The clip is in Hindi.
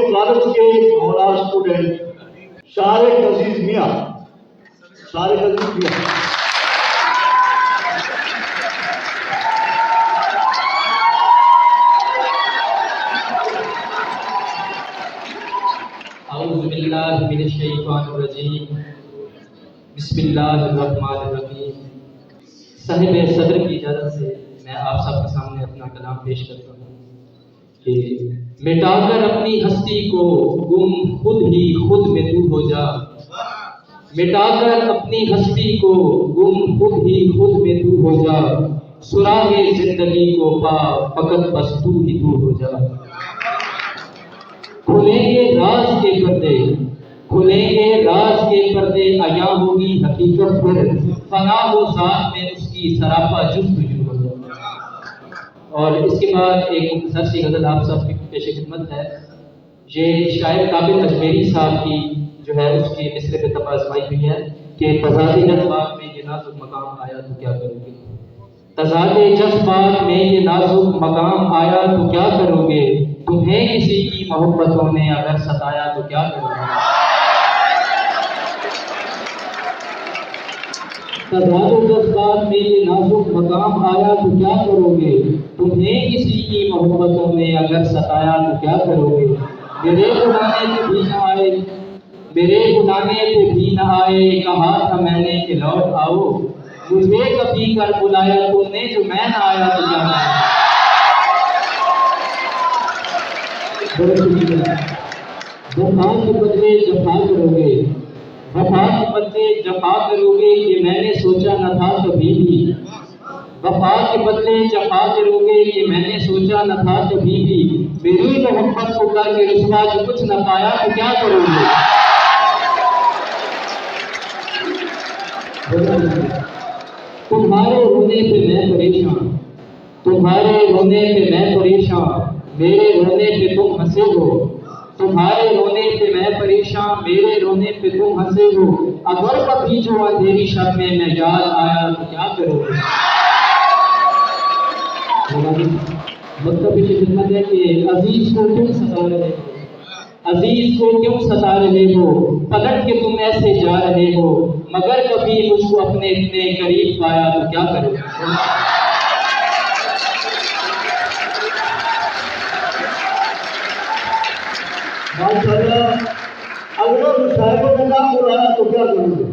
कॉलेज के मौला स्टूडेंट शारिक अजीज मियां, शारिक अजीज मियां। औज़ु बिल्लाहि मिनश शैतानिर रजीम, बिस्मिल्लाहिर्रहमानिर्रहीम। साहिब सदर की इजाज़त से मैं आप सबके सामने अपना कलाम पेश करता हूँ कि मिटाकर अपनी हस्ती को गुम खुद ही खुद में तू हो जा। मिटाकर अपनी हस्ती को गुम खुद ही खुद में तू हो जा। सुराहे जिंदगी को पा फकत बस तू ही तू हो जा। खुलेंगे राज के पर्दे, खुलेंगे राज के पर्दे, आया होगी हकीकत फिर फना हो साथ में उसकी सरापा जुस्तजू हो जाए। और इसके बाद एक मुख्तसर सी गज़ल आप सब की पेश खिदमत है। ये शायर काबिल अजमेरी साहब की जो है उसकी मिसरे पे तबाज़माई हुई है कि तज़ादे जज्बात में ये नाजुक मकाम आया तो क्या करोगे। तज़ादे जज्बात में ये नाजुक मकाम आया तो क्या करोगे। तुम्हें किसी की मोहब्बतों ने अगर सताया तो क्या करोगे। तज़ादे जज्बात में ये नाजुक मकाम आया तो क्या करोगे। तुम्हें किसी की मोहब्बतों ने अगर सताया तो क्या करोगे। मेरे बुलाने पे भी न आए, मेरे बुलाने पे भी न आए, कहा था मैंने कि लौट आओ। मुझे कभी कर बुलाया तुमने जो मैं न आया तो क्या करोगे। वफा के बदले जफा करोगे, वफा के बदले जफा करोगे, ये मैंने सोचा न था कभी भी। वफा के बदले जफा करोगे, ये मैंने सोचा न था कभी भी। मेरी मोहब्बत को करके रुसवा जो कुछ न पाया तो क्या करोगे। तुम्हारे रोने पे मैं परेशान, तुम्हारे रोने पे मैं परेशान, मेरे रोने पे तुम हंसे हो। तुम्हारे रोने पे मैं परेशान, मेरे रोने पे तुम हंसे हो। अगर कभी जो अंधेरी शब में मैं याद आया तो क्या करोगे। मतलब ये खिदमत है कि अजीज को क्यों सता रहे हो, अजीज को क्यों सता रहे हो, पलट के तुम ऐसे जा रहे हो। मगर कभी मुझको अपने इतने करीब पाया तो क्या करोगे। माशाअल्लाह, अगर मुशायरों का नाम बुलाया तो क्या करोगे।